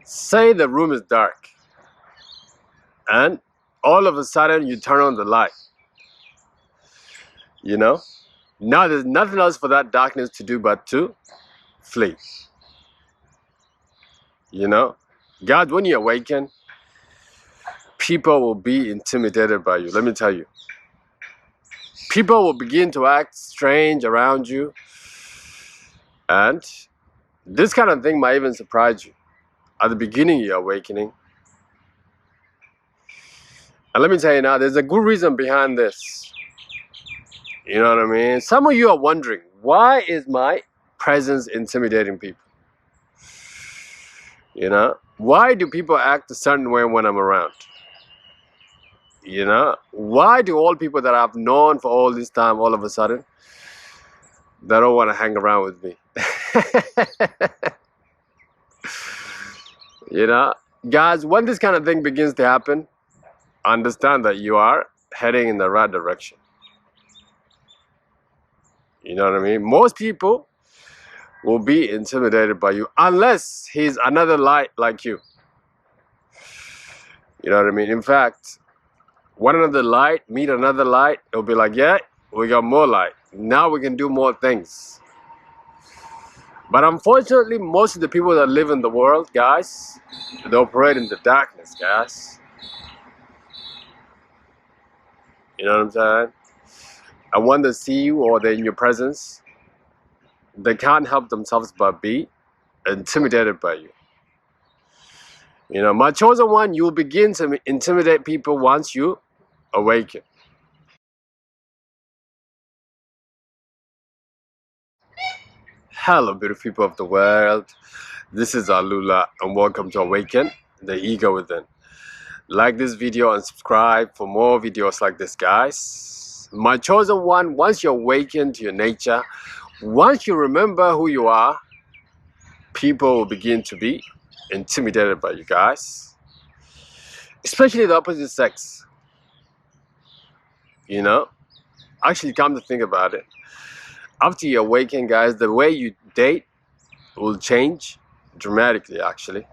Say the room is dark and all of a sudden you turn on the light. You know? Now there's nothing else for that darkness to do but to flee. You know? God, when you awaken, people will be intimidated by you. Let me tell you. People will begin to act strange around you. And this kind of thing might even surprise you at the beginning of your awakening. And let me tell you now, there's a good reason behind this. You know what I mean? Some of you are wondering, why is my presence intimidating people? You know? Why do people act a certain way when I'm around? You know? Why do all people that I've known for all this time, all of a sudden, they don't want to hang around with me? You know? Guys, when this kind of thing begins to happen, understand that you are heading in the right direction. You know what I mean? Most people will be intimidated by you unless he's another light like you. You know what I mean? In fact, one another light, meet another light, it'll be like, yeah, we got more light. Now we can do more things. But unfortunately, most of the people that live in the world, guys, they operate in the darkness, guys. You know what I'm saying? And when they see you or they're in your presence, they can't help themselves but be intimidated by you. You know, my chosen one, you'll begin to intimidate people once you awaken. Hello, beautiful people of the world. This is Alula, and welcome to Awaken the Ego Within. Like this video and subscribe for more videos like this, guys. My chosen one, once you awaken to your nature, once you remember who you are, people will begin to be intimidated by you guys. Especially the opposite sex. You know? Actually, come to think about it. After you awaken, guys, the way you date will change dramatically, actually.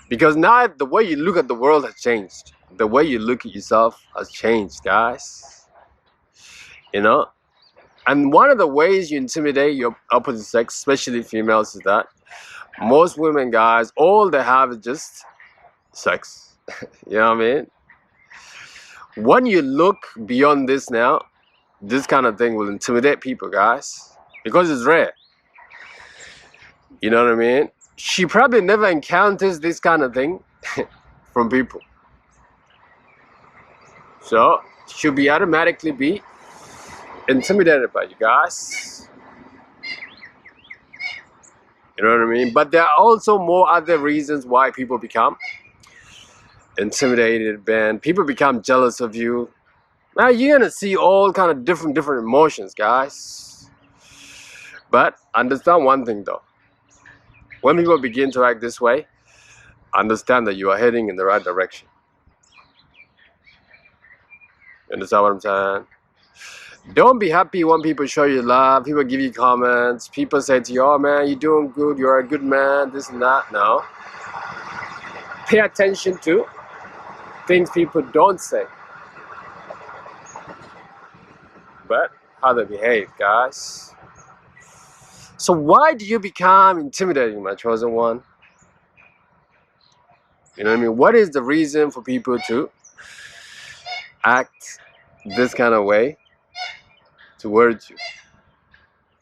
Because now the way you look at the world has changed. The way you look at yourself has changed, guys. You know? And one of the ways you intimidate your opposite sex, especially females, is that most women, guys, all they have is just sex. You know what I mean? When you look beyond this now, this kind of thing will intimidate people, guys, because it's rare. You know what I mean? She probably never encounters this kind of thing from people. So she'll be automatically be intimidated by you guys. You know what I mean? But there are also more other reasons why people become intimidated, and people become jealous of you. Now you're gonna see all kind of different emotions, guys. But understand one thing though. When people begin to act this way, understand that you are heading in the right direction. You understand what I'm saying? Don't be happy when people show you love, people give you comments, people say to you, oh man, you're doing good, you're a good man, this and that. No. Pay attention to things people don't say, but how they behave, guys. So why do you become intimidating, my chosen one? You know what I mean? What is the reason for people to act this kind of way towards you?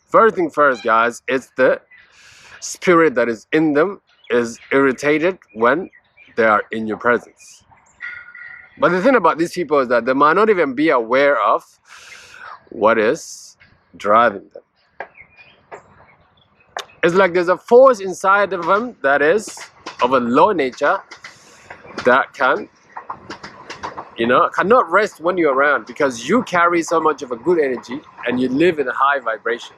First thing first, guys, it's the spirit that is in them is irritated when they are in your presence. But the thing about these people is that they might not even be aware of what is driving them. It's like there's a force inside of them that is of a low nature that can, you know, cannot rest when you're around because you carry so much of a good energy and you live in a high vibration.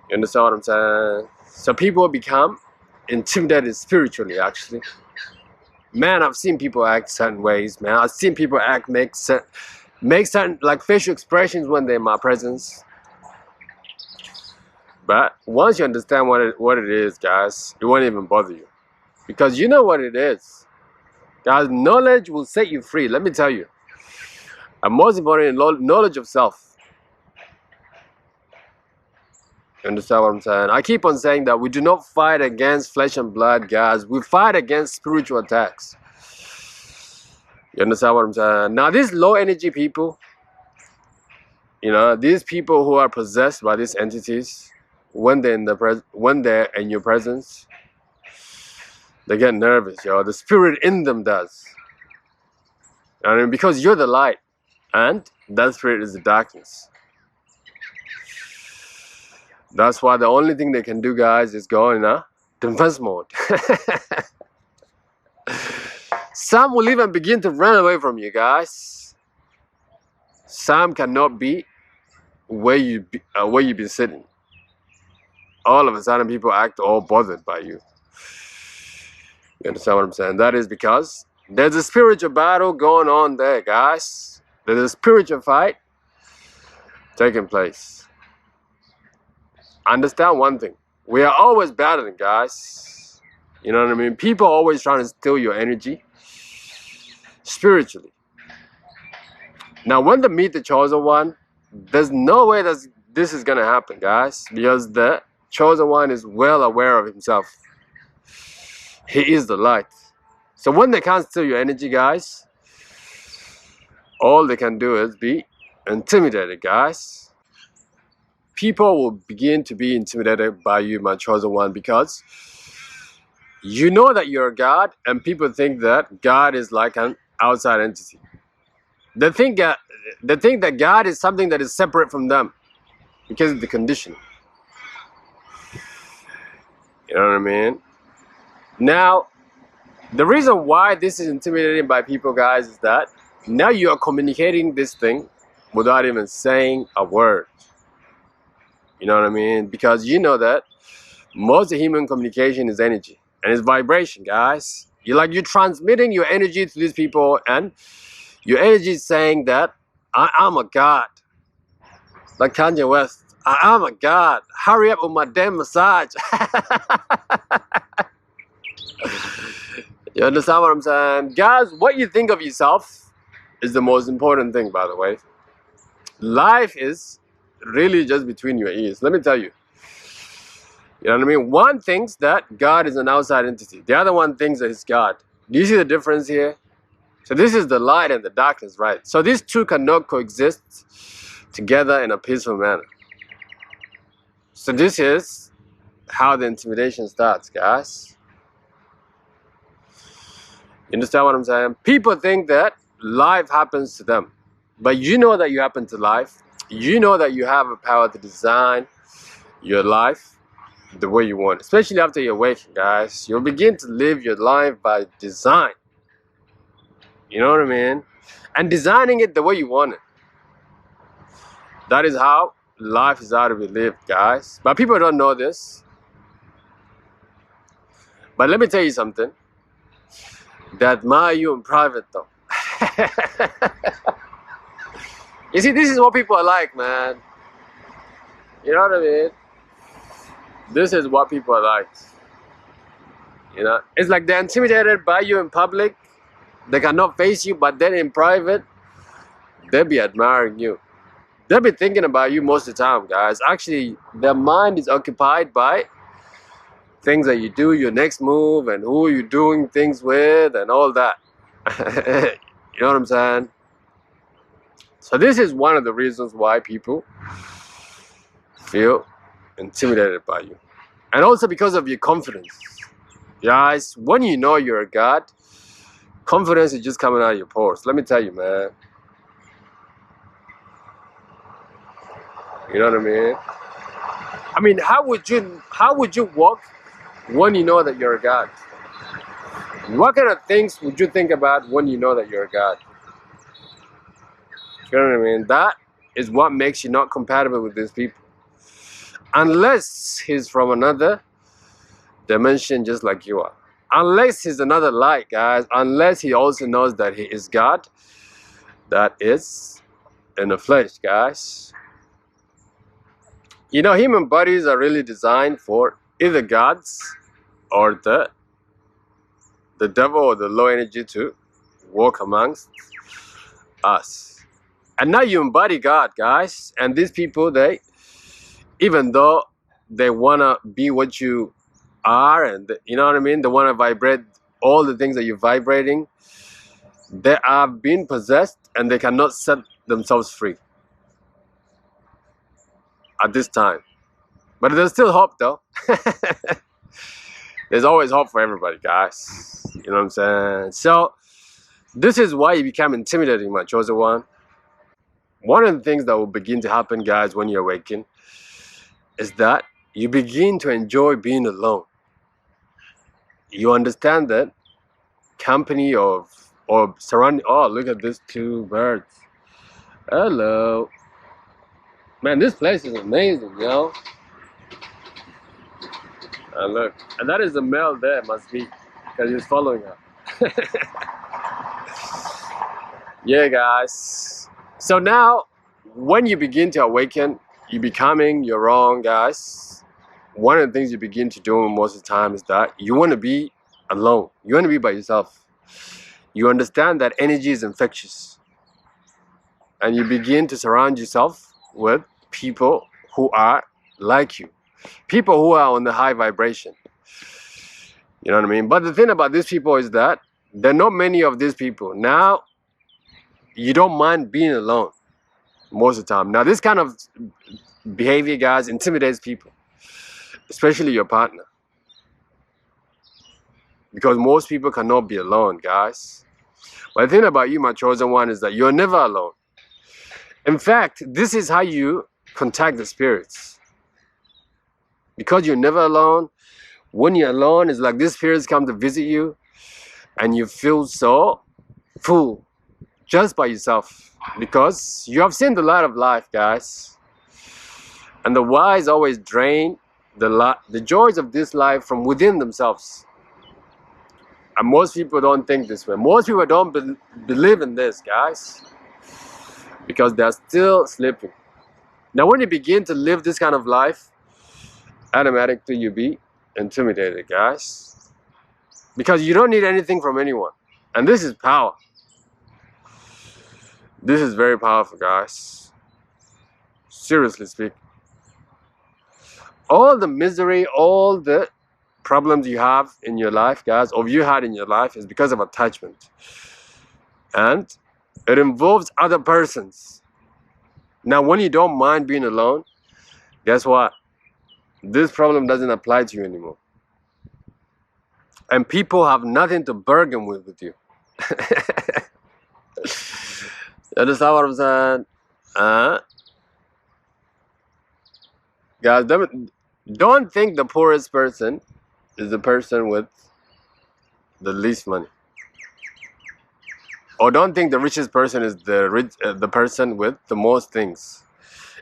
You understand what I'm saying? So people become intimidated spiritually, actually. Man, I've seen people act certain ways, man. I've seen people act, make certain like facial expressions when they're in my presence But once you understand what it is, guys, it won't even bother you. Because you know what it is. Guys, knowledge will set you free, let me tell you. And most importantly, knowledge of self. You understand what I'm saying? I keep on saying that we do not fight against flesh and blood, guys. We fight against spiritual attacks. You understand what I'm saying? Now, these low energy people, you know, these people who are possessed by these entities, when they're in your presence, they get nervous, yo. The spirit in them does. I mean, because you're the light, and that spirit is the darkness. That's why the only thing they can do, guys, is go in a defense mode. Some will even begin to run away from you, guys. Some cannot be where you've been sitting. All of a sudden, people act all bothered by you. You understand what I'm saying? That is because there's a spiritual battle going on there, guys. There's a spiritual fight taking place. Understand one thing. We are always battling, guys. You know what I mean? People are always trying to steal your energy spiritually. Now, when they meet the chosen one, there's no way that this is going to happen, guys. Because the chosen one is well aware of himself. He is the light. So when they can't steal your energy, guys, all they can do is be intimidated, guys. People will begin to be intimidated by you, my chosen one, because you know that you're God, and people think that God is like an outside entity. They think that God is something that is separate from them because of the condition. You know what I mean? Now, the reason why this is intimidating by people, guys, is that now you are communicating this thing without even saying a word. You know what I mean? Because you know that most of human communication is energy and it's vibration, guys. You're transmitting your energy to these people, and your energy is saying that I am a god. Like Kanye West, I am a god. Hurry up with my damn massage. You understand what I'm saying? Guys, what you think of yourself is the most important thing, by the way. Life is really just between your ears. Let me tell you. You know what I mean? One thinks that God is an outside entity. The other one thinks that it's God. Do you see the difference here? So this is the light and the darkness, right? So these two cannot coexist together in a peaceful manner. So this is how the intimidation starts, guys. You understand what I'm saying? People think that life happens to them. But you know that you happen to life. You know that you have a power to design your life the way you want. Especially after you awaken, guys. You'll begin to live your life by design. You know what I mean? And designing it the way you want it. That is how life is out to be lived, guys. But people don't know this. But let me tell you something. They admire you in private, though. You see, this is what people are like, man. You know what I mean? This is what people are like. You know, it's like they're intimidated by you in public. They cannot face you, but then in private, they'll be admiring you. They'll be thinking about you most of the time, guys. Actually, their mind is occupied by things that you do, your next move, and who you're doing things with, and all that. You know what I'm saying? So this is one of the reasons why people feel intimidated by you. And also because of your confidence. Guys, when you know you're a God, confidence is just coming out of your pores. Let me tell you, man. You know what I mean? I mean, how would you walk when you know that you're a God? What kind of things would you think about when you know that you're a God? You know what I mean? That is what makes you not compatible with these people. Unless he's from another dimension just like you are. Unless he's another light, guys. Unless he also knows that he is God. That is in the flesh, guys. You know, human bodies are really designed for either gods or the devil or the low energy to walk amongst us. And now you embody God, guys. And these people, they, even though they want to be what you are, and you know what I mean, they want to vibrate all the things that you're vibrating, they are being possessed and they cannot set themselves free at this time. But there's still hope, though. There's always hope for everybody, guys. You know what I'm saying? So this is why you become intimidating, my chosen one. One of the things that will begin to happen, guys, when you awaken is that you begin to enjoy being alone. You understand that company or surrounding. Oh, look at these two birds. Hello. Man, this place is amazing, yo. And look, and that is the male there, must be, because he's following her. Yeah, guys. So now, when you begin to awaken, you're becoming your own, guys. One of the things you begin to do most of the time is that you want to be alone. You want to be by yourself. You understand that energy is infectious. And you begin to surround yourself with people who are like you. People who are on the high vibration. You know what I mean? But the thing about these people is that there are not many of these people. Now, you don't mind being alone most of the time. Now, this kind of behavior, guys, intimidates people, especially your partner. Because most people cannot be alone, guys. But the thing about you, my chosen one, is that you're never alone. In fact, this is how you contact the spirits. Because you're never alone, when you're alone, it's like these spirits come to visit you and you feel so full just by yourself. Because you have seen the light of life, guys. And the wise always drain the joys of this life from within themselves. And most people don't think this way. Most people don't believe in this, guys. Because they're still sleeping. Now, when you begin to live this kind of life, automatically you be intimidated, guys. Because you don't need anything from anyone. And this is power. This is very powerful, guys. Seriously speaking. All the misery, all the problems you have in your life, guys, or you had in your life, is because of attachment. And it involves other persons. Now, when you don't mind being alone, guess what? This problem doesn't apply to you anymore. And people have nothing to bargain with you. You understand what I'm saying? Guys, don't think the poorest person is the person with the least money. Or don't think the richest person is the person with the most things.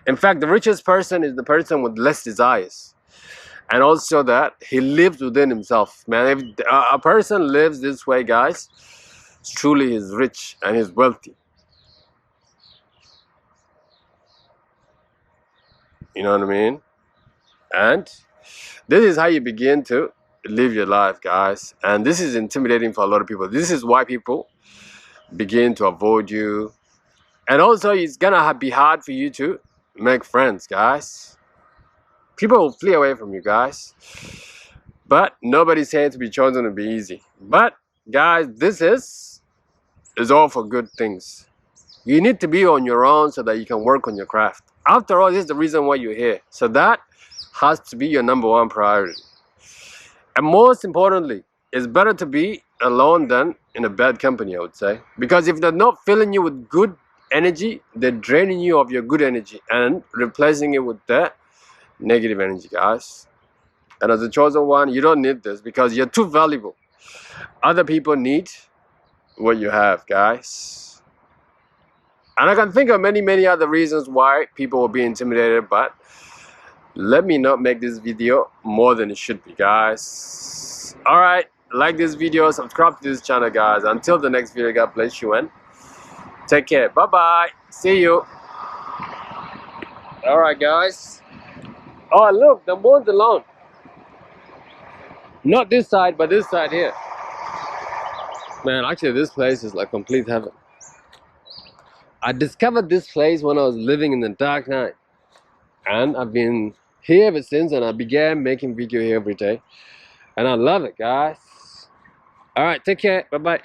In fact, the richest person is the person with less desires. And also that he lives within himself. Man, if a person lives this way, guys, truly he's rich and he's wealthy. You know what I mean? And this is how you begin to live your life, guys. And this is intimidating for a lot of people. This is why people begin to avoid you. And also, it's gonna be hard for you to make friends, guys. People will flee away from you, guys. But nobody's saying to be chosen to be easy. But, guys, this is all for good things. You need to be on your own so that you can work on your craft. After all, this is the reason why you're here. So that has to be your number one priority. And most importantly, it's better to be alone than in a bad company, I would say. Because if they're not filling you with good energy, they're draining you of your good energy and replacing it with that negative energy, guys. And as a chosen one, you don't need this because you're too valuable. Other people need what you have, guys. And I can think of many other reasons why people will be intimidated, but let me not make this video more than it should be, guys. Alright, like this video, subscribe to this channel, guys. Until the next video, God bless you and take care. Bye bye. See you. Alright, guys. Oh, look, the moon's alone. Not this side, but this side here. Man, actually, this place is like complete heaven. I discovered this place when I was living in the Dark Knight. And I've been here ever since, and I began making video here every day. And I love it, guys. All right, take care. Bye-bye.